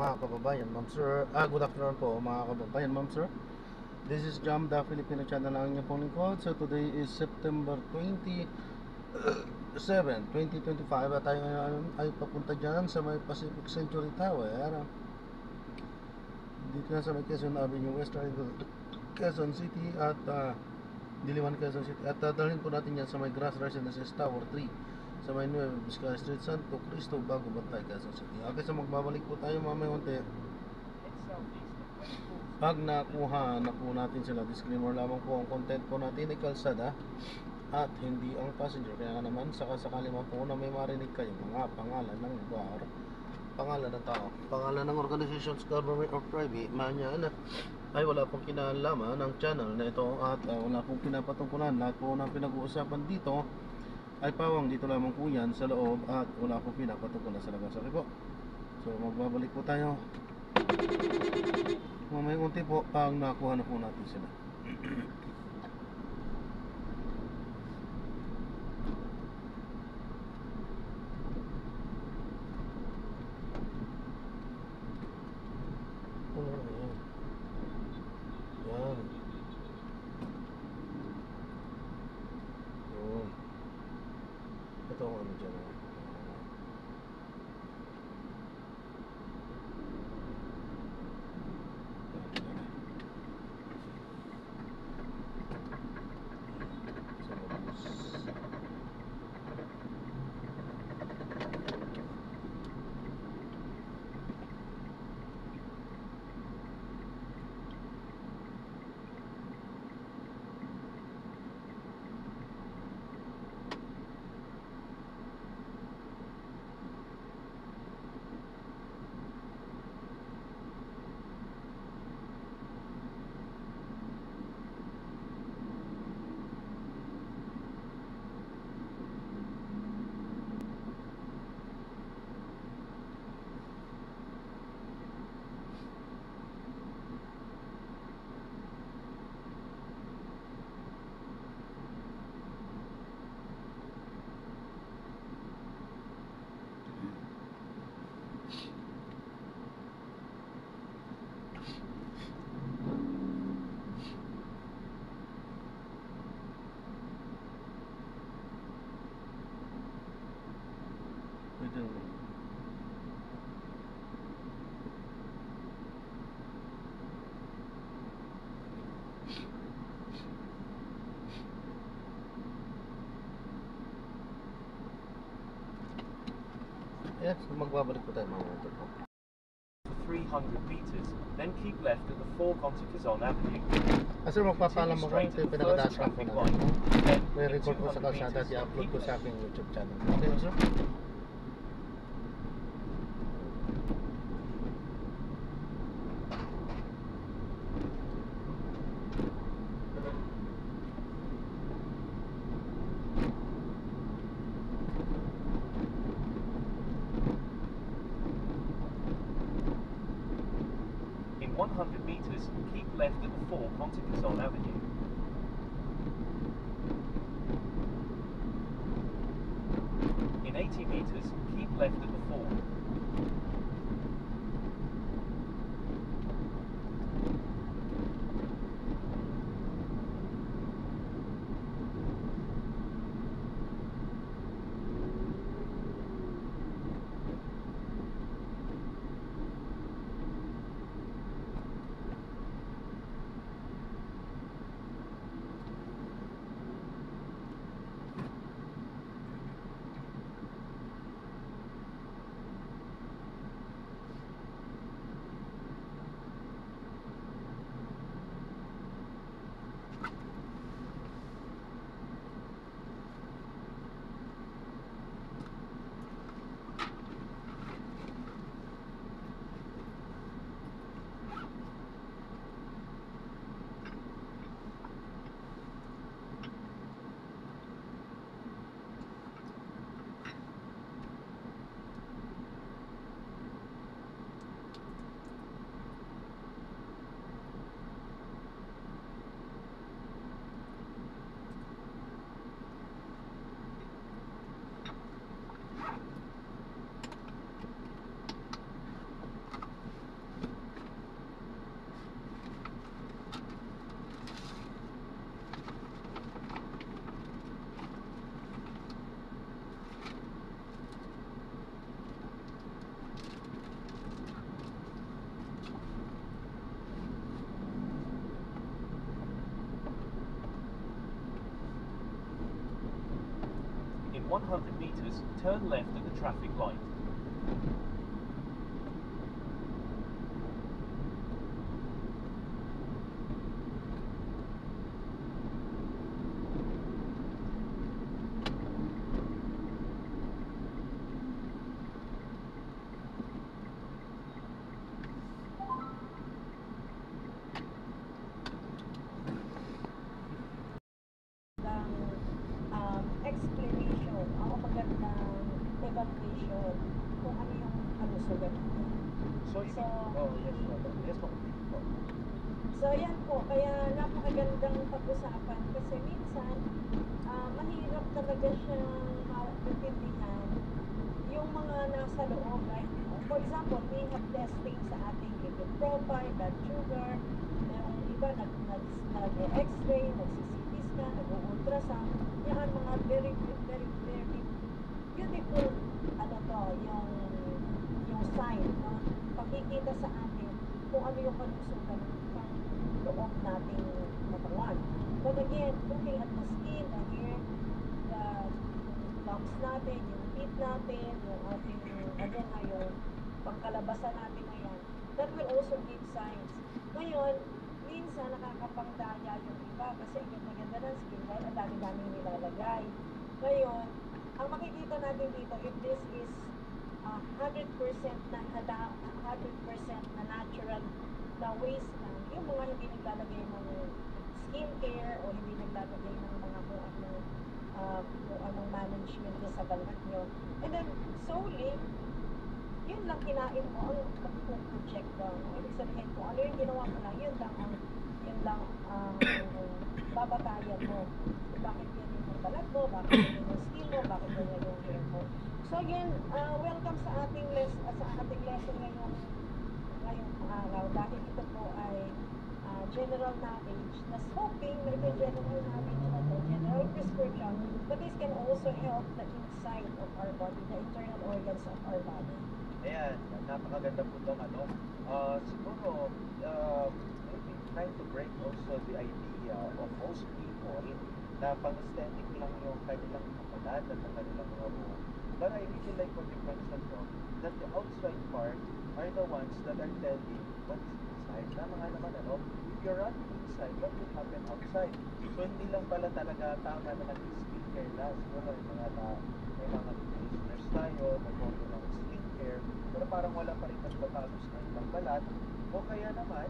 mga kababayan, ma'am sir. Good afternoon po mga kababayan, ma'am sir. This is Jam, the Filipino channel ng inyong pong lingkod. So today is September 27, 2025 at tayo ngayon ay papunta dyan sa may Pacific Century Tower. Dito na sa may Quezon Avenue West, Quezon City at Diliman, Quezon City. At dalhin po natin yan sa may Grass Residences Tower 3 sa may Nueva Vizcaya Street, Santo Cristo, Bago Bantay, Quezon City. Okay, so magbabalik po tayo mamaya unti. Pag nakuha na po natin sila, disclaimer lamang po, ang content po natin ay kalsada at hindi ang passenger. Kaya naman, sakasakali man po na may marinig kayo mga pangalan ng lugar, pangalan ng tao, pangalan ng organizations, government or private, manyan, ay wala pong kinalaman ng channel na ito at wala pong pinapatungkulan. Lahat po ng pinag-uusapan dito ay pawang dito lamang po yan sa loob at wala pong pinapatungkulan sa labas. Okay po, so magbabalik po tayo mamaya unti po pag nakuha na po natin sila. Ito ang ano dyan. Yes, magbabalik po tayo mga motor po. 300 meters, then keep left at the fork onto Quezon Avenue. Sir, magpapaalam mo kung ito yung pinakadaas lang po natin. May record po sa kalsada at i-upload ko sa aking YouTube channel. Okay, sir? In 100 meters, keep left at the fork onto Quezon Avenue. In 80 meters, keep left at the fork. 100 meters, turn left at the traffic light. Explanation, ang magandang evaluation kung ano yung kalusugan natin. So, yes, po. So yan po, kaya napakagandang pag-usapan kasi minsan mahirap talaga siyang maintindihan yung mga nasa loob, right? For example, we have testing sa ating lipid profile, blood sugar, yung iba nag-x-ray, nag-CT scan, nag-ultrasound, yan mga very beautiful yung sign, no? Pakikita sa atin kung ano yung kalusugan ng loob nating katawan. But again, looking at the skin, the hair, the lungs natin, yung feet natin, yung ating, again, yung pangkalabasan natin na yan, that will also give signs. Ngayon, minsan nakakapangdaya yung iba kasi ganda-ganda ng skin dahil ang dami-dami nilalagay. Ngayon, ang makikita natin dito, if this is 100% na 100% na natural na ways lang, yung mga hindi naglalagay ng skincare o hindi naglalagay ng mga kung anong management sa balat nyo. And then, solely, yun lang kinain mo ang mag-project down. Ibig sabihin kung ano yung ginawa mo lang, yun lang ang babatayan mo. Bakit yan yung balat mo, bakit yan yung skin mo, bakit yan yung hair mo. So again, welcome sa ating lesson ngayong araw dahil ito po ay general knowledge na hoping na ito general knowledge na to, general prescription, but this can also help the inside of our body, the internal organs of our body. Ayan, napakaganda po itong siguro, maybe trying to break also the idea of most people na pang-aesthetic lang yung kanilang kapalat at ang kanilang mga buhok. But I really like what you mentioned po, that the outside part are the ones that are telling what's inside. Tama nga naman, if you're running inside, what will happen outside? So hindi lang pala talaga tama na nag-skincare na. Siguro may mga listeners tayo, nag-order ng skincare, pero parang wala pa rin pagbabago sa kanilang balat. O kaya naman,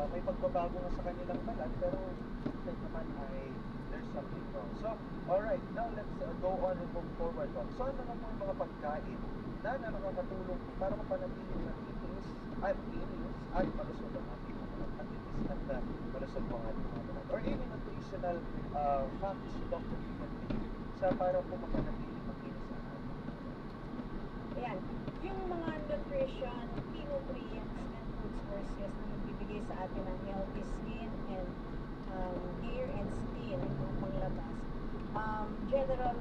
may pagbabago nga sa kanilang balat, pero inside naman ay there's something wrong. So, alright, now let's go on and move forward. So, ano na po yung mga pagkain na nakakatulong para mapanatili ng itis at malusog ang ating at itis at malusog ang ating balat. Or any nutritional facts, Dr. sa para po mapanatili makinis ang ating balat. Ayan, yung mga nutrition, key nutrients and food sources na magbibigay sa atin ng healthy skin and hair and skin, yung panglabas. General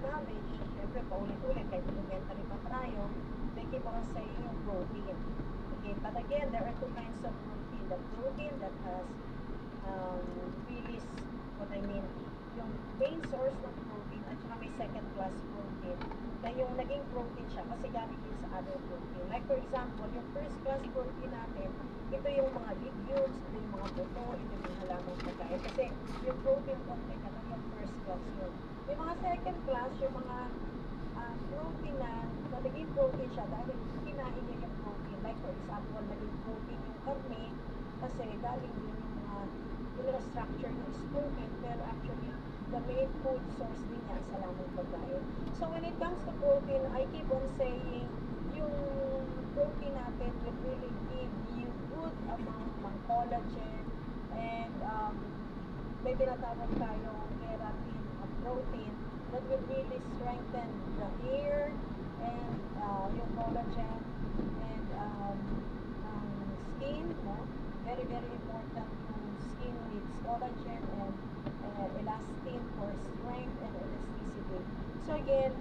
knowledge, syempre paulit-ulit, kahit elementary pa tayo, they keep on saying yung protein. Okay, but again, there are two kinds of protein. The protein that has really, what I mean, yung main source ng protein at saka may second class protein na yung naging protein siya kasi galing din sa other protein. Like for example, yung first class protein natin, ito yung mga legumes, ito yung mga buto, ito yung halamang pagkain. Kasi yung protein content na yung first class yun. Yung mga second class, yung mga protein na naging protein siya dahil kinain niya yung protein. Like for example, naging protein yung karne kasi galing din yung mga structure ng spoken, pero actually the main food source din niya sa lamang pagkain. So when it comes to protein, I keep on saying yung protein natin will really give you good amount ng collagen and may tinatawag tayong keratin protein that will really strengthen the hair and yung collagen and skin, no? Very important yung skin needs collagen and elastin for strength and elasticity. So again,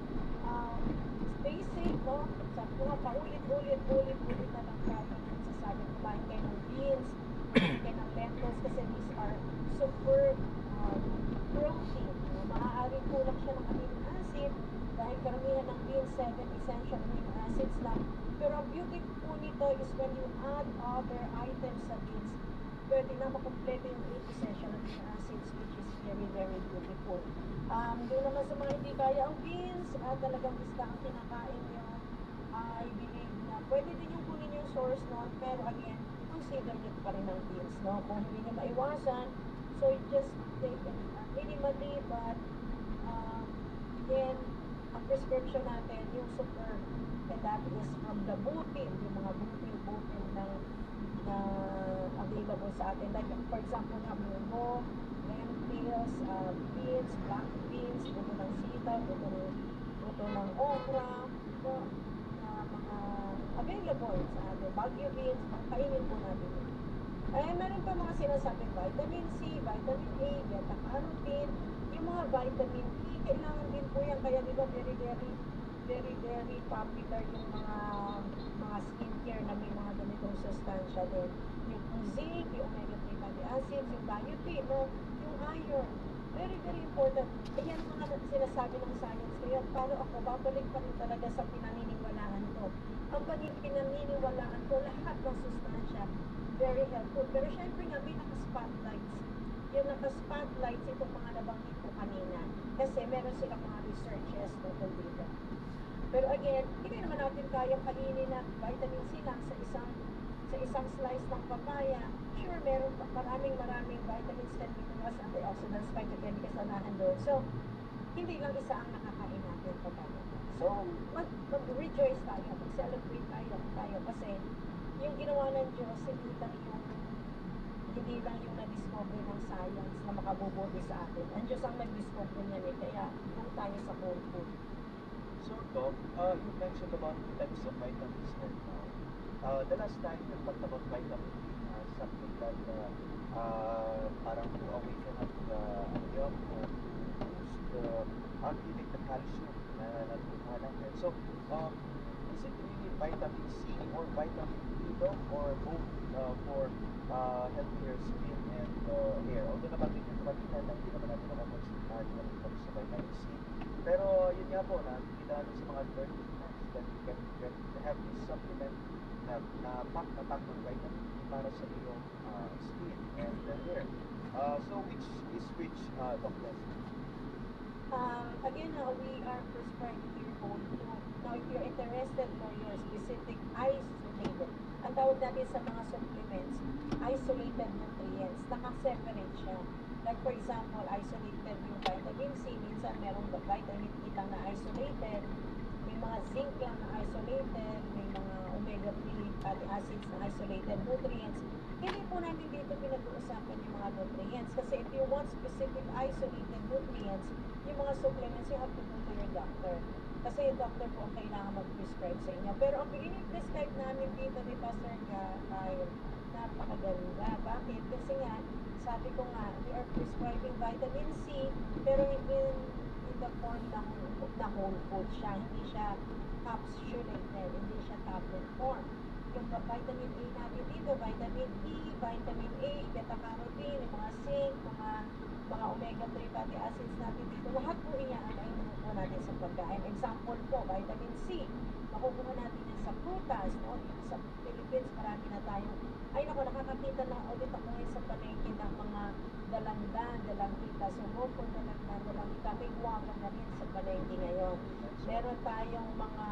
basic, no? Sa mga paulit-ulit na lang tayo nagsasabi, kumain kayo ng beans, kumain kayo ng lentils kasi these are super protein. Maaaring kulang siya ng amino yung karamihan ng beans, 7 essential amino acids lang. Pero ang beauty po nito is when you add other items sa beans, pwede na makompleto yung 8 essential amino acids, which is very, very beautiful. Doon naman sa mga hindi kaya ang beans, talagang isda ang kinakain nyo, I believe na pwede din yung kunin yung source nun, pero again, consider nyo pa rin ang beans, no? Kung hindi nyo maiwasan, so you just take it minimally, but again, ang prescription natin, yung super, and that is from the butil, yung mga butil na available sa atin. Like, for example, nga, munggo, lentils, beans, black beans, buto ng sitaw, buto ng okra, so, mga available sa atin. Baguio beans, kainin po natin yun. Meron pa mga sinasabing vitamin C, vitamin A, beta-carotene, yung mga vitamin E, kailangan din po yan. Kaya diba very, very popular yung mga skincare na may mga ganitong sustansya din. Yung zinc, yung omega-3 fatty acids, yung biotin, no? Yung iron. Very, very important. Yan ang mga sinasabi ng science. Kaya paano ako, babalik pa rin talaga sa pinaniniwalaan ko. Ang pinaniniwalaan ko, lahat ng sustansya, very helpful. Pero syempre nga, may naka-spotlights. Yung naka-spotlights, itong mga nabanggit ko kanina. Kasi meron silang mga researches tungkol dito. Pero again, hindi naman natin kayang kainin na vitamin C lang sa isang slice ng papaya. Sure, meron maraming vitamins, 10 minerals, antioxidants, phytochemicals na nandun. So, hindi lang isa ang nakakain natin papaya. So, mag-rejoice tayo, mag-celebrate tayo kasi yung ginawa ng Diyos, hindi lang yung na-discover ng science na makabubuti sa atin. Ang Diyos ang nag-discover niyan eh, kaya kung tayo sa whole food. So, Doc, you mentioned about the types of vitamins right now. The last time we talked about vitamin D, something that parang to awaken up the to boost activate the calcium na natutuhan natin. So, is it really vitamin C or vitamin D, Doc, or both for healthier skin and hair? Although nabanggit yung kanina na hindi naman natin nakakonsultahan when it comes to vitamin C. Pero yun nga po, nakikita natin sa mga advertisements that you can have this supplement na pack ng vitamin D para sa iyong skin and hair. So which is which, doctor? Again, we are prescribing your whole food. Now, if you're interested for your specific isolated, ang tawag natin sa mga supplements, isolated nutrients, naka-separate siya. Like for example, isolated yung vitamin C, minsan merong vitamin E lang na isolated, may mga zinc lang na isolated, may mga omega-3 fatty acids na isolated nutrients. Hindi po namin dito pinag-uusapan yung mga nutrients kasi if you want specific isolated nutrients, yung mga supplements, you have to go to your doctor. Kasi yung doctor po ang kailangan mag-prescribe sa inyo. Pero ang pinag-prescribe namin dito ni Pastor Kyle, napakaganda. Bakit? Kasi nga, sabi ko nga, we are prescribing vitamin C, pero in the form na whole food siya. Hindi siya capsulated, hindi siya tablet form. Yung vitamin A natin dito, vitamin E, vitamin A, beta-carotene, yung mga zinc, mga omega-3 fatty acids natin dito, lahat po iyan po natin sa pagkain. Example po, vitamin C, makukuha natin yan sa prutas, no? Yung sa Philippines, marami na tayong, ay naku, nakakakita na ulit ako ngayon sa palengke ng mga dalangita. So, go for dalangita. May guwapa na rin sa palengke ngayon. Meron tayong mga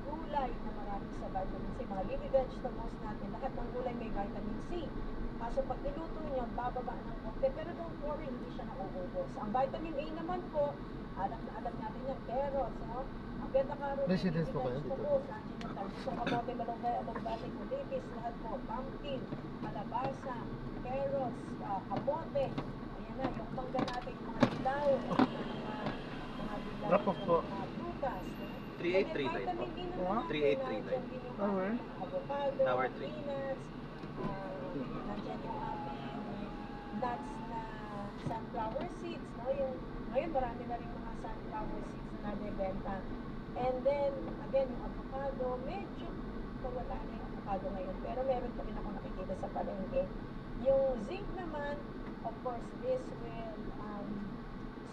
gulay na marami sa vitamin C. Mga leafy vegetables natin, lahat ng gulay may vitamin C. So, pag niluto nyo, bababa ng konti. Pero don't worry, hindi siya nauubos. Ang vitamin A naman po, alam natin yan, carrots, no? Ang beta-carotene, Residence po kayo dito? nandiyan yung talso, kamote, malunggay, alugbati, kulipis, lahat po, pumpkin, kalabasa, carrots, kamote, ayan na, yung mangga natin, yung mga dilaw, mga dilaw, Drop off po. mga prutas, no? 3839 po. 3839. Avocado, Tower 3. peanuts, nandiyan yung nuts na sunflower seeds, no? Ngayon marami na rin mga sunflower seeds na nabibenta. And then, again, yung avocado, medyo wala na yung avocado ngayon. Pero meron pa rin ako nakikita sa palengke. Yung zinc naman, of course, this will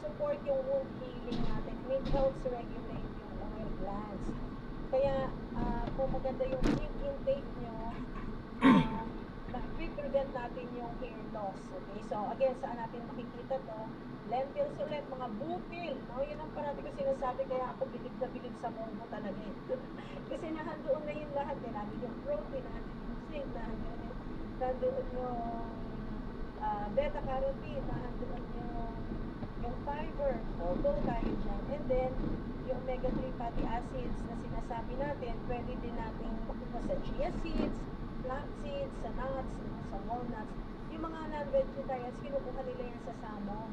support yung wound healing natin. It helps regulate yung oil glands. Kaya, kung maganda yung zinc intake nyo, na-prevent natin yung hair loss. Okay, so again, saan natin makikita to? Lentils ulit, mga butil. No? Yun ang parati ko sinasabi, kaya ako bilib na bilib sa mongo talaga. Kasi nahandoon na yung lahat. Nandun yung protein, nandun yung zinc, nandun yung beta-carotene, nandun yung fiber. So, go tayo dyan. And then, yung omega-3 fatty acids na sinasabi natin, pwede din natin makuha sa chia seeds, flax seeds, sa nuts, sa walnuts. Yung mga non-vegetarians, kinukuha nila yan sa salmon,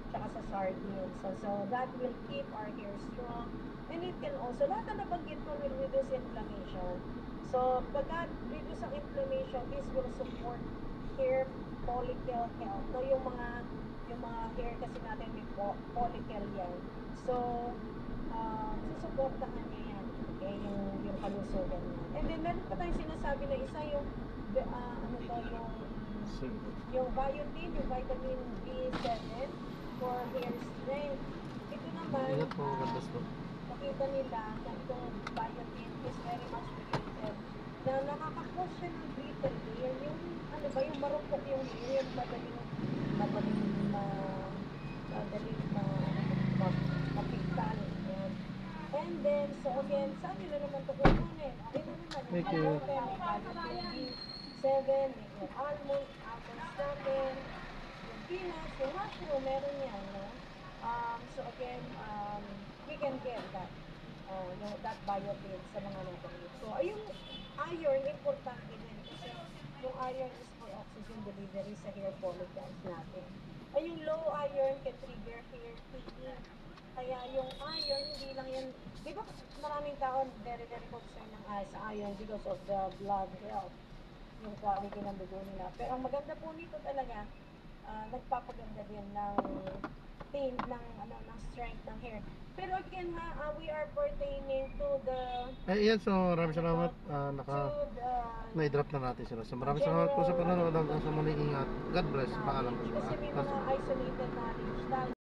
tsaka sa sardines. So that will keep our hair strong. And it can also, lahat na nabanggit ko, will reduce inflammation. So, pagka reduce ang inflammation, this will support hair follicle health. So, yung mga hair kasi natin may follicle yan. So, susuportahan niya yan. Okay, yung kalusugan niya. And then, meron pa tayong sinasabi na isa yung yung biotin, yung vitamin B7 for hair strength. Ito naman, Ingat po, gandas po. makita nila na itong biotin is very much related na nakakakos siya ng brittle hair, yung ano ba, yung marupok yung hair, yung madaling mapigtan. And then, so again, saan nila naman ito kukunin? Ito naman, Thank yung you. vitamin B7, yung almonds natin, yung peanuts, yung mushroom, meron yan, no? So again, we can get that, that biotin sa mga natin. So, yung iron, importante din kasi yung iron is for oxygen delivery sa hair follicles natin. Ay, yung low iron can trigger hair thinning. Kaya yung iron, hindi lang yan, di ba maraming tao very, very concerned sa iron because of the blood health, yung quality ng dugo nila. Pero ang maganda po nito talaga, nagpapaganda din ng strength ng hair. Pero again we are pertaining to the Yan, so maraming salamat. Na-drop na natin sila. So maraming salamat po sa panonood. Hanggang sa muli, ingat. God bless. Paalam po. kasi may mga isolated knowledge tayo.